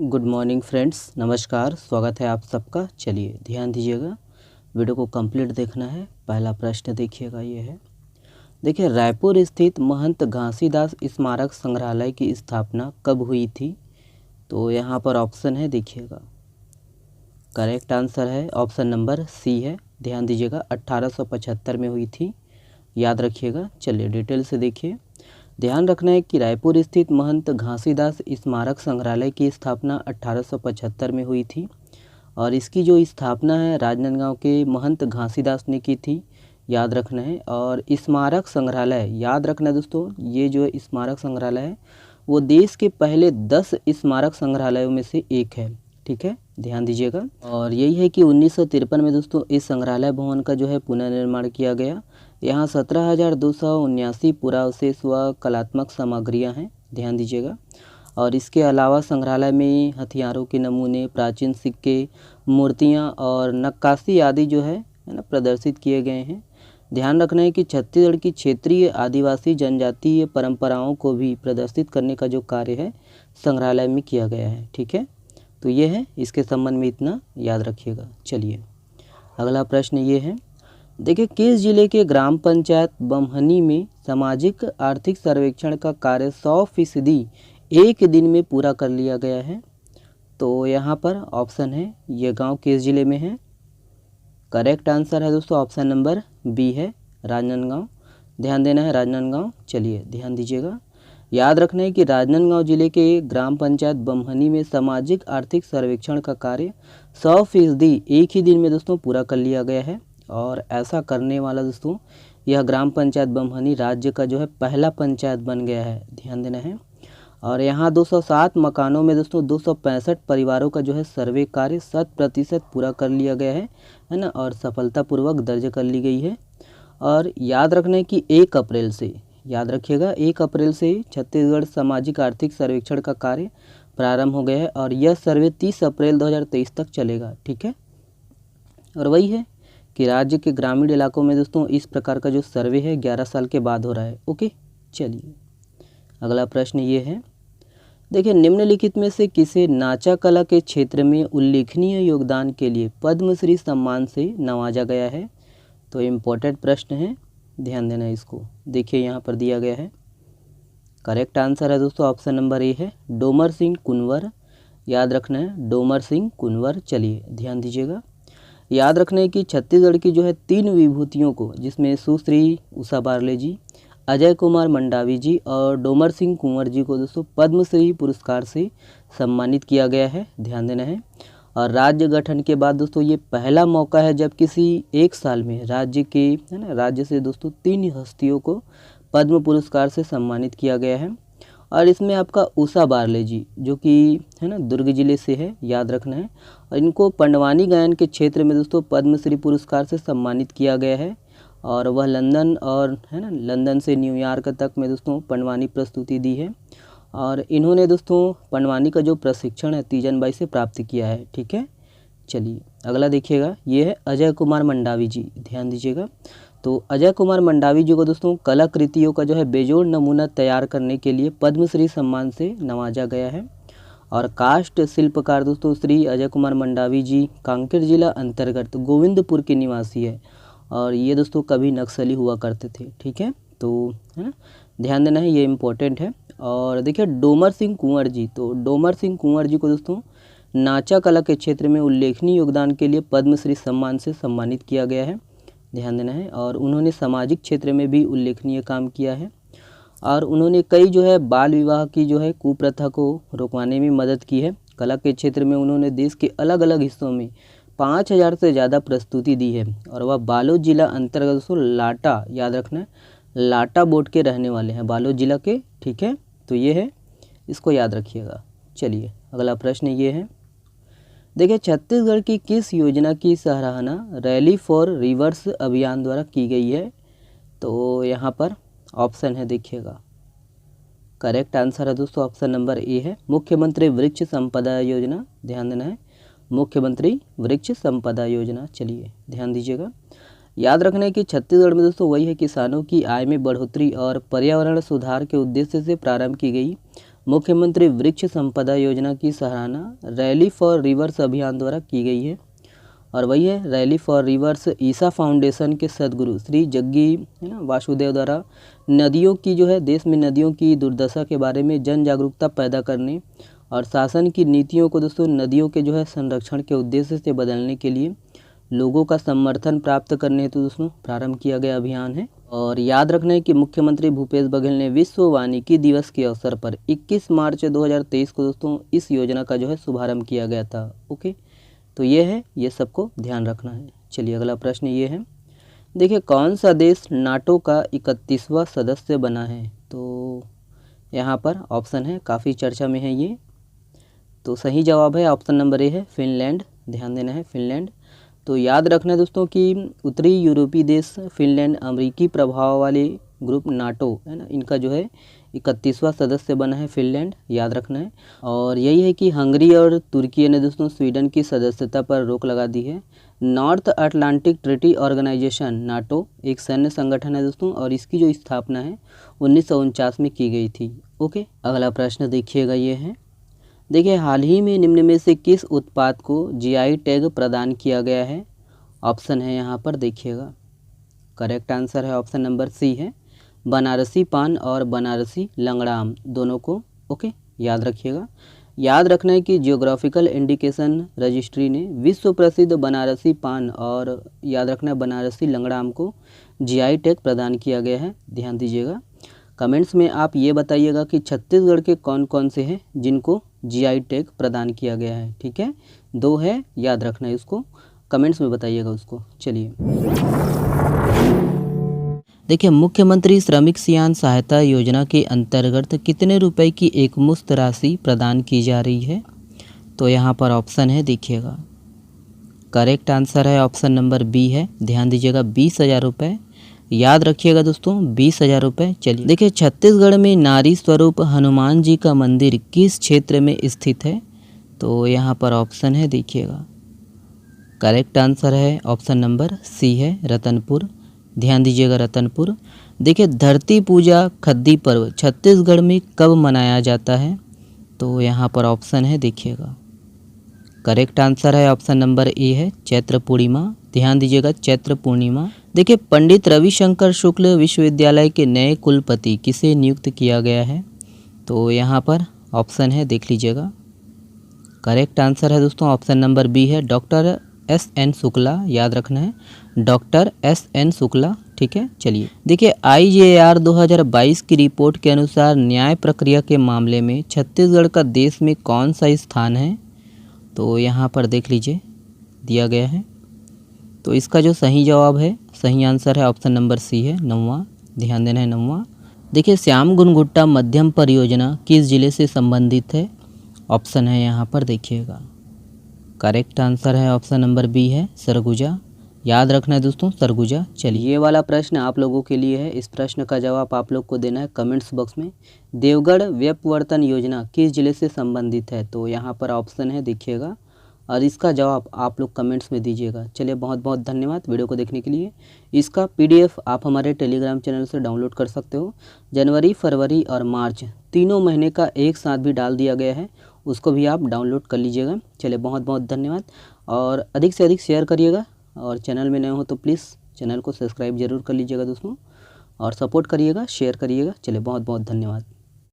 Good morning friends, नमस्कार। स्वागत है आप सबका। चलिए ध्यान दीजिएगा, वीडियो को कंप्लीट देखना है। पहला प्रश्न देखिएगा, ये है। देखिए, रायपुर स्थित महंत घासीदास स्मारक संग्रहालय की स्थापना कब हुई थी? तो यहाँ पर ऑप्शन है, देखिएगा। करेक्ट आंसर है ऑप्शन नंबर सी है। ध्यान दीजिएगा, 1875 में हुई थी, याद रखिएगा। चलिए डिटेल से देखिए। ध्यान रखना है कि रायपुर स्थित महंत घासीदास स्मारक संग्रहालय की स्थापना 1875 में हुई थी और इसकी जो स्थापना है राजनांदगांव के महंत घासीदास ने की थी, याद रखना है। और स्मारक संग्रहालय, याद रखना है दोस्तों, ये जो स्मारक संग्रहालय है वो देश के पहले 10 स्मारक संग्रहालयों में से एक है। ठीक है, ध्यान दीजिएगा। और यही है कि 1953 में दोस्तों इस संग्रहालय भवन का जो है पुनर्निर्माण किया गया। यहाँ 17,279 पुरावशेष व कलात्मक सामग्रियाँ हैं, ध्यान दीजिएगा। और इसके अलावा संग्रहालय में हथियारों के नमूने, प्राचीन सिक्के, मूर्तियाँ और नक्काशी आदि जो है ना प्रदर्शित किए गए हैं। ध्यान रखना है कि छत्तीसगढ़ की क्षेत्रीय आदिवासी जनजातीय परंपराओं को भी प्रदर्शित करने का जो कार्य है संग्रहालय में किया गया है। ठीक है, तो ये है, इसके संबंध में इतना याद रखिएगा। चलिए अगला प्रश्न ये है। देखिए, किस जिले के ग्राम पंचायत बमहनी में सामाजिक आर्थिक सर्वेक्षण का कार्य 100% एक दिन में पूरा कर लिया गया है? तो यहाँ पर ऑप्शन है, ये गांव किस जिले में है? करेक्ट आंसर है दोस्तों ऑप्शन नंबर बी है, राजनांदगांव। ध्यान देना है, राजनांदगांव। चलिए ध्यान दीजिएगा, याद रखना है कि राजनांदगांव जिले के ग्राम पंचायत बमहनी में सामाजिक आर्थिक सर्वेक्षण का कार्य 100% एक ही दिन में दोस्तों पूरा कर लिया गया है। और ऐसा करने वाला दोस्तों यह ग्राम पंचायत बमहनी राज्य का जो है पहला पंचायत बन गया है, ध्यान देना है। और यहाँ 207 मकानों में दोस्तों 265 परिवारों का जो है सर्वे कार्य 100% पूरा कर लिया गया है ना, और सफलतापूर्वक दर्ज कर ली गई है। और याद रखना है कि 1 अप्रैल से, याद रखिएगा, 1 अप्रैल से छत्तीसगढ़ सामाजिक आर्थिक सर्वेक्षण का कार्य प्रारंभ हो गया है और यह सर्वे 30 अप्रैल 2023 तक चलेगा। ठीक है, और वही है कि राज्य के ग्रामीण इलाकों में दोस्तों इस प्रकार का जो सर्वे है 11 साल के बाद हो रहा है। ओके, चलिए अगला प्रश्न ये है। देखिए, निम्नलिखित में से किसे नाचा कला के क्षेत्र में उल्लेखनीय योगदान के लिए पद्मश्री सम्मान से नवाजा गया है? तो इम्पोर्टेंट प्रश्न है, ध्यान देना है इसको। देखिए यहाँ पर दिया गया है, करेक्ट आंसर है दोस्तों ऑप्शन नंबर ए है, डोमर सिंह कुंवर। याद रखना है, डोमर सिंह कुंवर। चलिए ध्यान दीजिएगा, याद रखना है कि छत्तीसगढ़ की जो है 3 विभूतियों को, जिसमें सुश्री उषा बारले जी, अजय कुमार मंडावी जी और डोमर सिंह कुंवर जी को दोस्तों पद्मश्री पुरस्कार से सम्मानित किया गया है, ध्यान देना है। और राज्य गठन के बाद दोस्तों ये पहला मौका है जब किसी एक साल में राज्य के, है ना, राज्य से दोस्तों 3 हस्तियों को पद्म पुरस्कार से सम्मानित किया गया है। और इसमें आपका उषा बारले जी, जो कि है ना दुर्ग जिले से है, याद रखना है। और इनको पंडवानी गायन के क्षेत्र में दोस्तों पद्मश्री पुरस्कार से सम्मानित किया गया है। और वह लंदन और है ना लंदन से न्यूयॉर्क तक में दोस्तों पंडवानी प्रस्तुति दी है। और इन्होंने दोस्तों पंडवानी का जो प्रशिक्षण है तीजन बाई से प्राप्त किया है। ठीक है, चलिए अगला देखिएगा, ये है अजय कुमार मंडावी जी। ध्यान दीजिएगा, तो अजय कुमार मंडावी जी को दोस्तों कलाकृतियों का जो है बेजोड़ नमूना तैयार करने के लिए पद्मश्री सम्मान से नवाजा गया है। और काष्ठ शिल्पकार दोस्तों श्री अजय कुमार मंडावी जी कांकेर जिला अंतर्गत गोविंदपुर के निवासी है और ये दोस्तों कभी नक्सली हुआ करते थे। ठीक है, तो है ना ध्यान देना है, ये इम्पोर्टेंट है। और देखिए डोमर सिंह कुंवर जी, तो डोमर सिंह कुंवर जी को दोस्तों नाचा कला के क्षेत्र में उल्लेखनीय योगदान के लिए पद्मश्री सम्मान से सम्मानित किया गया है, ध्यान देना है। और उन्होंने सामाजिक क्षेत्र में भी उल्लेखनीय काम किया है और उन्होंने कई जो है बाल विवाह की जो है कुप्रथा को रोकवाने में मदद की है। कला के क्षेत्र में उन्होंने देश के अलग अलग हिस्सों में 5000 से ज़्यादा प्रस्तुति दी है। और वह बालोद जिला अंतर्गत दोस्तों लाटा, याद रखना है, लाटा बोर्ड के रहने वाले हैं, बालोद जिला के। ठीक है, तो ये है, इसको याद रखिएगा। चलिए अगला प्रश्न ये है। देखिए, छत्तीसगढ़ की किस योजना की सराहना रैली फॉर रिवर्स अभियान द्वारा की गई है? तो यहाँ पर ऑप्शन है, देखिएगा। करेक्ट आंसर है दोस्तों ऑप्शन नंबर ए है, मुख्यमंत्री वृक्ष संपदा योजना। ध्यान देना है, मुख्यमंत्री वृक्ष संपदा योजना। चलिए ध्यान दीजिएगा, याद रखना है कि छत्तीसगढ़ में दोस्तों वही है, किसानों की आय में बढ़ोतरी और पर्यावरण सुधार के उद्देश्य से प्रारंभ की गई मुख्यमंत्री वृक्ष संपदा योजना की सराहना रैली फॉर रिवर्स अभियान द्वारा की गई है। और वही है rally for reverse Isa foundation के सदगुरु श्री जग्गी है ना वासुदेव द्वारा नदियों की जो है देश में नदियों की दुर्दशा के बारे में जन जागरूकता पैदा करने और शासन की नीतियों को दोस्तों नदियों के जो है संरक्षण के उद्देश्य से बदलने के लिए लोगों का समर्थन प्राप्त करने हेतु दोस्तों प्रारंभ किया गया अभियान है। और याद रखना है कि मुख्यमंत्री भूपेश बघेल ने विश्व वानिकी दिवस के अवसर पर 21 मार्च 2023 को दोस्तों इस योजना का जो है शुभारंभ किया गया था। ओके, तो ये है, ये सबको ध्यान रखना है। चलिए अगला प्रश्न ये है, देखिए कौन सा देश नाटो का 31वां सदस्य बना है? तो यहाँ पर ऑप्शन है, काफ़ी चर्चा में है ये, तो सही जवाब है ऑप्शन नंबर ए है फिनलैंड। ध्यान देना है फिनलैंड। तो याद रखना है दोस्तों कि उत्तरी यूरोपीय देश फिनलैंड अमेरिकी प्रभाव वाले ग्रुप नाटो है ना, इनका जो है 31वां सदस्य बना है फिनलैंड, याद रखना है। और यही है कि हंगरी और तुर्की ने दोस्तों स्वीडन की सदस्यता पर रोक लगा दी है। North Atlantic Treaty Organization NATO एक सैन्य संगठन है दोस्तों, और इसकी जो स्थापना है 1949 में की गई थी। ओके, अगला प्रश्न देखिएगा ये है, देखिए हाल ही में निम्न में से किस उत्पाद को जीआई टैग प्रदान किया गया है? ऑप्शन है यहाँ पर देखिएगा, करेक्ट आंसर है ऑप्शन नंबर सी है बनारसी पान और बनारसी लंगड़ा आम दोनों को। ओके, याद रखिएगा। याद रखना है कि जियोग्राफिकल इंडिकेशन रजिस्ट्री ने विश्व प्रसिद्ध बनारसी पान और याद रखना है बनारसी लंगड़ा आम को जीआई टैग प्रदान किया गया है। ध्यान दीजिएगा। कमेंट्स में आप ये बताइएगा कि छत्तीसगढ़ के कौन कौन से हैं जिनको जीआई टैग प्रदान किया गया है। ठीक है, 2 है, याद रखना है उसको, कमेंट्स में बताइएगा उसको। चलिए देखिए, मुख्यमंत्री श्रमिक सियान सहायता योजना के अंतर्गत कितने रुपए की एक मुश्त राशि प्रदान की जा रही है? तो यहाँ पर ऑप्शन है देखिएगा, करेक्ट आंसर है ऑप्शन नंबर बी है। ध्यान दीजिएगा, 20,000 रुपये, याद रखिएगा दोस्तों, 20,000 रुपये। चलिए देखिए, छत्तीसगढ़ में नारी स्वरूप हनुमान जी का मंदिर किस क्षेत्र में स्थित है? तो यहाँ पर ऑप्शन है देखिएगा, करेक्ट आंसर है ऑप्शन नंबर सी है रतनपुर। ध्यान दीजिएगा, रतनपुर। देखिए, धरती पूजा खद्दी पर्व छत्तीसगढ़ में कब मनाया जाता है? तो यहाँ पर ऑप्शन है देखिएगा, करेक्ट आंसर है ऑप्शन नंबर ए है चैत्र पूर्णिमा। ध्यान दीजिएगा, चैत्र पूर्णिमा। देखिए, पंडित रविशंकर शुक्ल विश्वविद्यालय के नए कुलपति किसे नियुक्त किया गया है? तो यहाँ पर ऑप्शन है देख लीजिएगा, करेक्ट आंसर है दोस्तों ऑप्शन नंबर बी है डॉक्टर एस.एन. शुक्ला। याद रखना है डॉक्टर एस.एन. शुक्ला। ठीक है, चलिए देखिए, IJR 2022 की रिपोर्ट के अनुसार न्याय प्रक्रिया के मामले में छत्तीसगढ़ का देश में कौन सा स्थान है? तो यहाँ पर देख लीजिए, दिया गया है। तो इसका जो सही जवाब है, सही आंसर है ऑप्शन नंबर सी है 9वां। ध्यान देना है 9वां। देखिए, श्याम गुनगुट्टा मध्यम परियोजना किस जिले से संबंधित है? ऑप्शन है यहाँ पर देखिएगा, करेक्ट आंसर है ऑप्शन नंबर बी है सरगुजा। याद रखना है दोस्तों, सरगुजा। चलिए, ये वाला प्रश्न आप लोगों के लिए है। इस प्रश्न का जवाब आप लोग को देना है कमेंट्स बॉक्स में। देवगढ़ व्यपवर्तन योजना किस जिले से संबंधित है? तो यहाँ पर ऑप्शन है देखिएगा, और इसका जवाब आप लोग कमेंट्स में दीजिएगा। चलिए, बहुत बहुत धन्यवाद वीडियो को देखने के लिए। इसका PDF आप हमारे टेलीग्राम चैनल से डाउनलोड कर सकते हो। जनवरी, फरवरी और मार्च तीनों महीने का एक साथ भी डाल दिया गया है, उसको भी आप डाउनलोड कर लीजिएगा। चलिए, बहुत बहुत धन्यवाद, और अधिक से अधिक शेयर करिएगा, और चैनल में नए हो तो प्लीज़ चैनल को सब्सक्राइब जरूर कर लीजिएगा दोस्तों, और सपोर्ट करिएगा, शेयर करिएगा। चलिए, बहुत बहुत धन्यवाद।